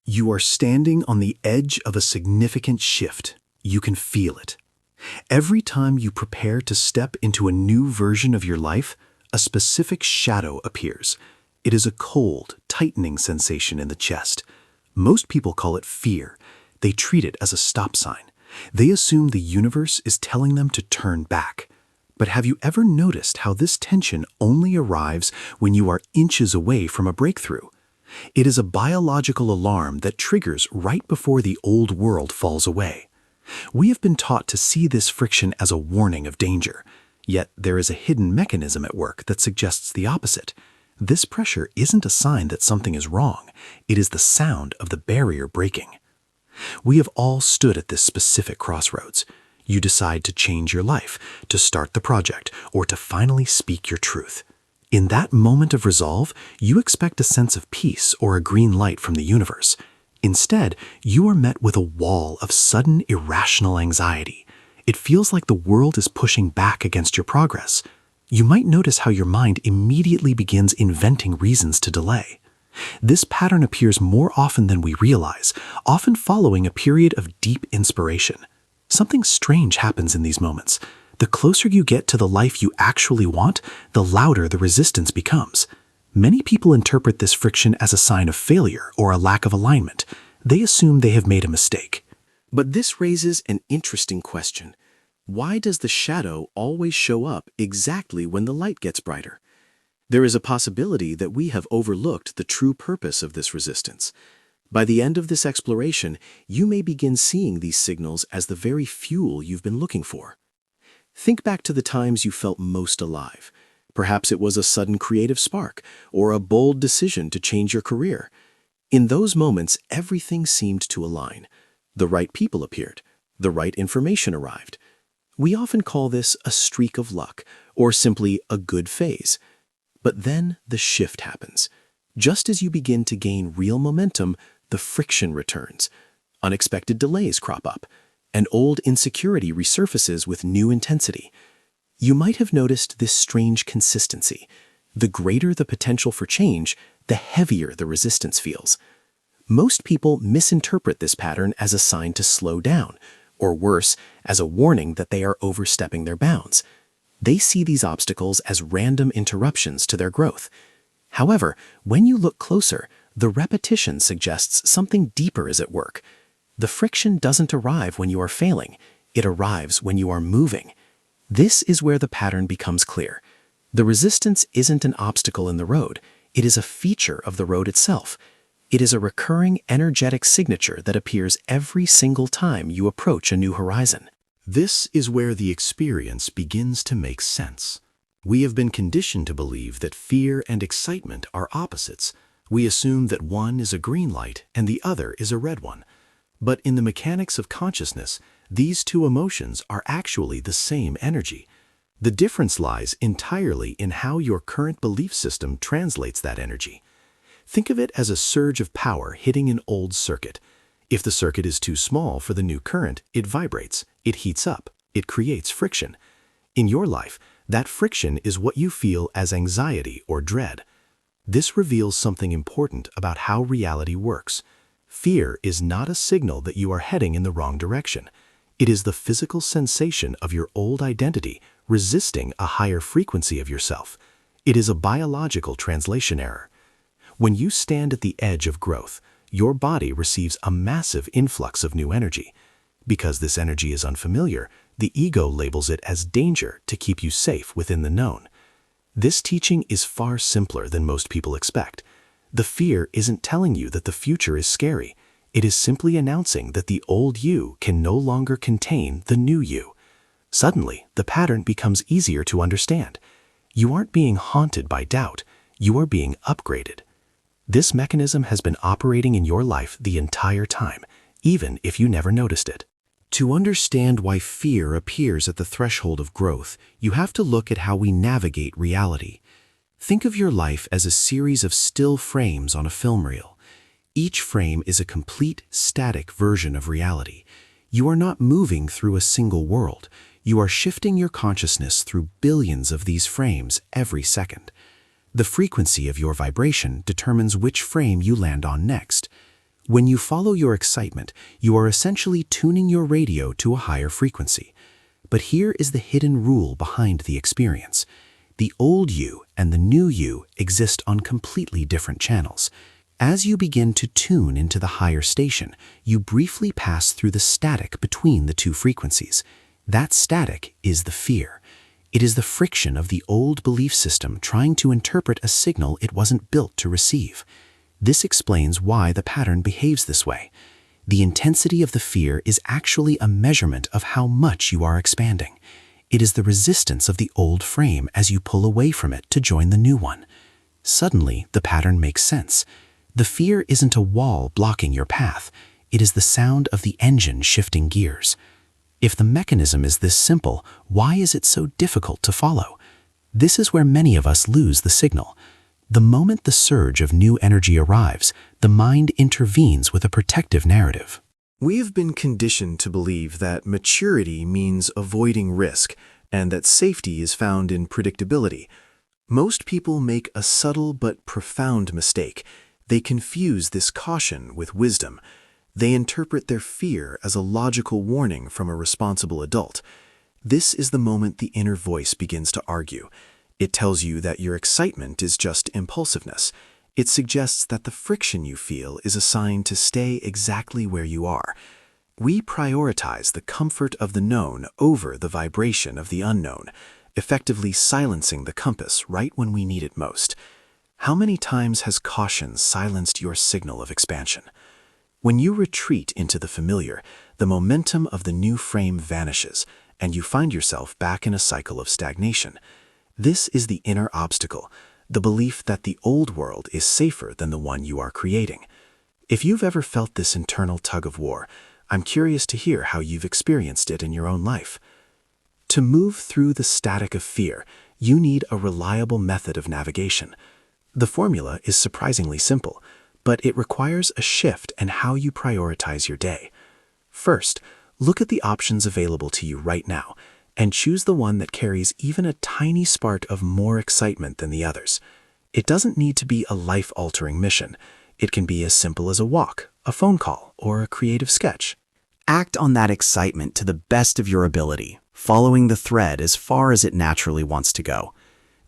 You are standing on the edge of a significant shift. You can feel it. Every time you prepare to step into a new version of your life, a specific shadow appears. It is a cold, tightening sensation in the chest. Most people call it fear. They treat it as a stop sign. They assume the universe is telling them to turn back. But have you ever noticed how this tension only arrives when you are inches away from a breakthrough? It is a biological alarm that triggers right before the old world falls away. We have been taught to see this friction as a warning of danger. Yet there is a hidden mechanism at work that suggests the opposite. This pressure isn't a sign that something is wrong. It is the sound of the barrier breaking. We have all stood at this specific crossroads. You decide to change your life, to start the project, or to finally speak your truth. In that moment of resolve, you expect a sense of peace or a green light from the universe. Instead, you are met with a wall of sudden irrational anxiety. It feels like the world is pushing back against your progress. You might notice how your mind immediately begins inventing reasons to delay. This pattern appears more often than we realize, often following a period of deep inspiration. Something strange happens in these moments. The closer you get to the life you actually want, the louder the resistance becomes. Many people interpret this friction as a sign of failure or a lack of alignment. They assume they have made a mistake. But this raises an interesting question. Why does the shadow always show up exactly when the light gets brighter? There is a possibility that we have overlooked the true purpose of this resistance. By the end of this exploration, you may begin seeing these signals as the very fuel you've been looking for. Think back to the times you felt most alive. Perhaps it was a sudden creative spark or a bold decision to change your career. In those moments, everything seemed to align. The right people appeared. The right information arrived. We often call this a streak of luck or simply a good phase. But then the shift happens. Just as you begin to gain real momentum, the friction returns. Unexpected delays crop up. An old insecurity resurfaces with new intensity. You might have noticed this strange consistency. The greater the potential for change, the heavier the resistance feels. Most people misinterpret this pattern as a sign to slow down, or worse, as a warning that they are overstepping their bounds. They see these obstacles as random interruptions to their growth. However, when you look closer, the repetition suggests something deeper is at work. The friction doesn't arrive when you are failing. It arrives when you are moving. This is where the pattern becomes clear. The resistance isn't an obstacle in the road. It is a feature of the road itself. It is a recurring energetic signature that appears every single time you approach a new horizon. This is where the experience begins to make sense. We have been conditioned to believe that fear and excitement are opposites. We assume that one is a green light and the other is a red one. But in the mechanics of consciousness, these two emotions are actually the same energy. The difference lies entirely in how your current belief system translates that energy. Think of it as a surge of power hitting an old circuit. If the circuit is too small for the new current, it vibrates, it heats up, it creates friction. In your life, that friction is what you feel as anxiety or dread. This reveals something important about how reality works. Fear is not a signal that you are heading in the wrong direction. It is the physical sensation of your old identity resisting a higher frequency of yourself. It is a biological translation error. When you stand at the edge of growth, your body receives a massive influx of new energy. Because this energy is unfamiliar, the ego labels it as danger to keep you safe within the known. This teaching is far simpler than most people expect. The fear isn't telling you that the future is scary. It is simply announcing that the old you can no longer contain the new you. Suddenly, the pattern becomes easier to understand. You aren't being haunted by doubt. You are being upgraded. This mechanism has been operating in your life the entire time, even if you never noticed it. To understand why fear appears at the threshold of growth, you have to look at how we navigate reality. Think of your life as a series of still frames on a film reel. Each frame is a complete, static version of reality. You are not moving through a single world. You are shifting your consciousness through billions of these frames every second. The frequency of your vibration determines which frame you land on next. When you follow your excitement, you are essentially tuning your radio to a higher frequency. But here is the hidden rule behind the experience. The old you and the new you exist on completely different channels. As you begin to tune into the higher station, you briefly pass through the static between the two frequencies. That static is the fear. It is the friction of the old belief system trying to interpret a signal it wasn't built to receive. This explains why the pattern behaves this way. The intensity of the fear is actually a measurement of how much you are expanding. It is the resistance of the old frame as you pull away from it to join the new one. Suddenly, the pattern makes sense. The fear isn't a wall blocking your path. It is the sound of the engine shifting gears. If the mechanism is this simple, why is it so difficult to follow? This is where many of us lose the signal. The moment the surge of new energy arrives, the mind intervenes with a protective narrative. We have been conditioned to believe that maturity means avoiding risk and that safety is found in predictability. Most people make a subtle but profound mistake. They confuse this caution with wisdom. They interpret their fear as a logical warning from a responsible adult. This is the moment the inner voice begins to argue. It tells you that your excitement is just impulsiveness. It suggests that the friction you feel is a sign to stay exactly where you are. We prioritize the comfort of the known over the vibration of the unknown, effectively silencing the compass right when we need it most. How many times has caution silenced your signal of expansion? When you retreat into the familiar, the momentum of the new frame vanishes, and you find yourself back in a cycle of stagnation. This is the inner obstacle, the belief that the old world is safer than the one you are creating. If you've ever felt this internal tug-of-war, I'm curious to hear how you've experienced it in your own life. To move through the static of fear, you need a reliable method of navigation. The formula is surprisingly simple, but it requires a shift in how you prioritize your day. First, look at the options available to you right now, and choose the one that carries even a tiny spark of more excitement than the others. It doesn't need to be a life-altering mission. It can be as simple as a walk, a phone call, or a creative sketch. Act on that excitement to the best of your ability, following the thread as far as it naturally wants to go.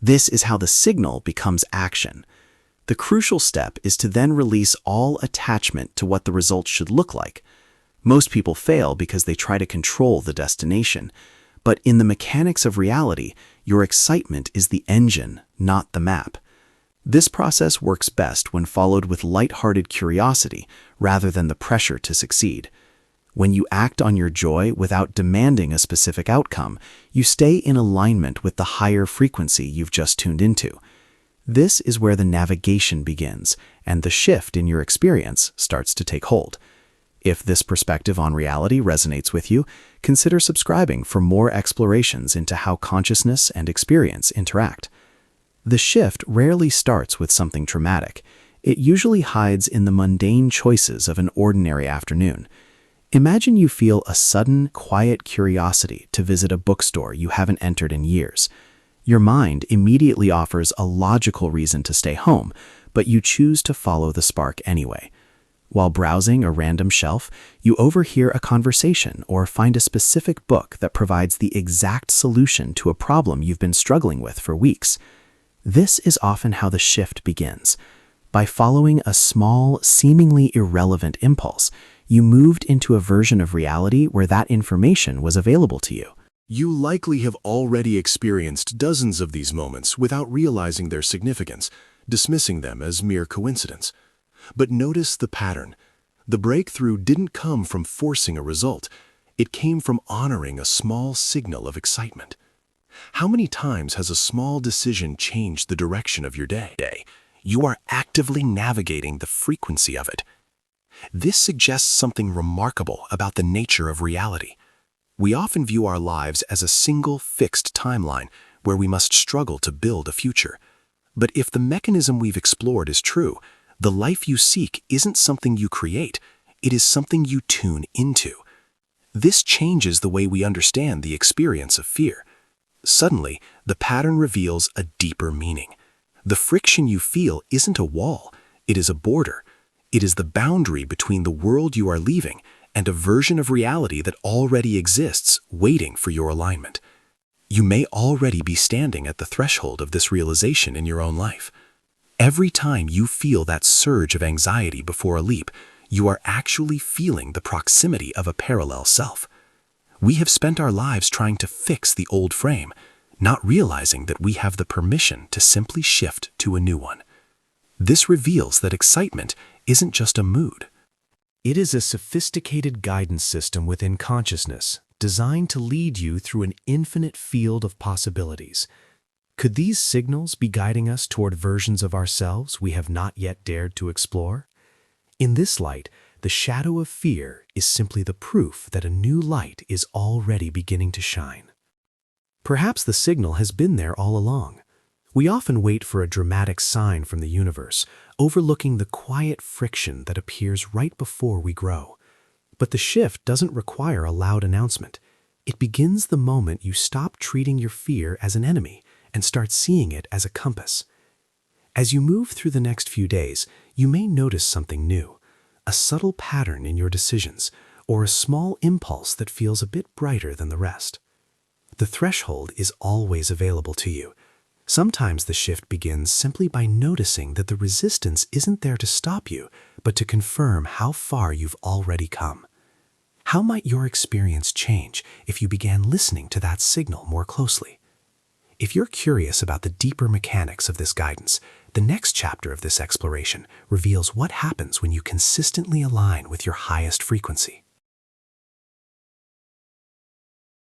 This is how the signal becomes action. The crucial step is to then release all attachment to what the results should look like. Most people fail because they try to control the destination. But in the mechanics of reality, your excitement is the engine, not the map. This process works best when followed with light-hearted curiosity rather than the pressure to succeed. When you act on your joy without demanding a specific outcome, you stay in alignment with the higher frequency you've just tuned into. This is where the navigation begins, and the shift in your experience starts to take hold. If this perspective on reality resonates with you, consider subscribing for more explorations into how consciousness and experience interact. The shift rarely starts with something traumatic. It usually hides in the mundane choices of an ordinary afternoon. Imagine you feel a sudden, quiet curiosity to visit a bookstore you haven't entered in years. Your mind immediately offers a logical reason to stay home, but you choose to follow the spark anyway. While browsing a random shelf, you overhear a conversation or find a specific book that provides the exact solution to a problem you've been struggling with for weeks. This is often how the shift begins. By following a small, seemingly irrelevant impulse, you moved into a version of reality where that information was available to you. You likely have already experienced dozens of these moments without realizing their significance, dismissing them as mere coincidence. But notice the pattern. The breakthrough didn't come from forcing a result. It came from honoring a small signal of excitement. How many times has a small decision changed the direction of your day? You are actively navigating the frequency of it. This suggests something remarkable about the nature of reality. We often view our lives as a single fixed timeline where we must struggle to build a future. But if the mechanism we've explored is true, the life you seek isn't something you create, it is something you tune into. This changes the way we understand the experience of fear. Suddenly, the pattern reveals a deeper meaning. The friction you feel isn't a wall, it is a border. It is the boundary between the world you are leaving and a version of reality that already exists, waiting for your alignment. You may already be standing at the threshold of this realization in your own life. Every time you feel that surge of anxiety before a leap, you are actually feeling the proximity of a parallel self. We have spent our lives trying to fix the old frame, not realizing that we have the permission to simply shift to a new one. This reveals that excitement isn't just a mood. It is a sophisticated guidance system within consciousness, designed to lead you through an infinite field of possibilities. Could these signals be guiding us toward versions of ourselves we have not yet dared to explore? In this light, the shadow of fear is simply the proof that a new light is already beginning to shine. Perhaps the signal has been there all along. We often wait for a dramatic sign from the universe, overlooking the quiet friction that appears right before we grow. But the shift doesn't require a loud announcement. It begins the moment you stop treating your fear as an enemy and start seeing it as a compass. As you move through the next few days, you may notice something new, a subtle pattern in your decisions, or a small impulse that feels a bit brighter than the rest. The threshold is always available to you. Sometimes the shift begins simply by noticing that the resistance isn't there to stop you, but to confirm how far you've already come. How might your experience change if you began listening to that signal more closely? If you're curious about the deeper mechanics of this guidance, the next chapter of this exploration reveals what happens when you consistently align with your highest frequency.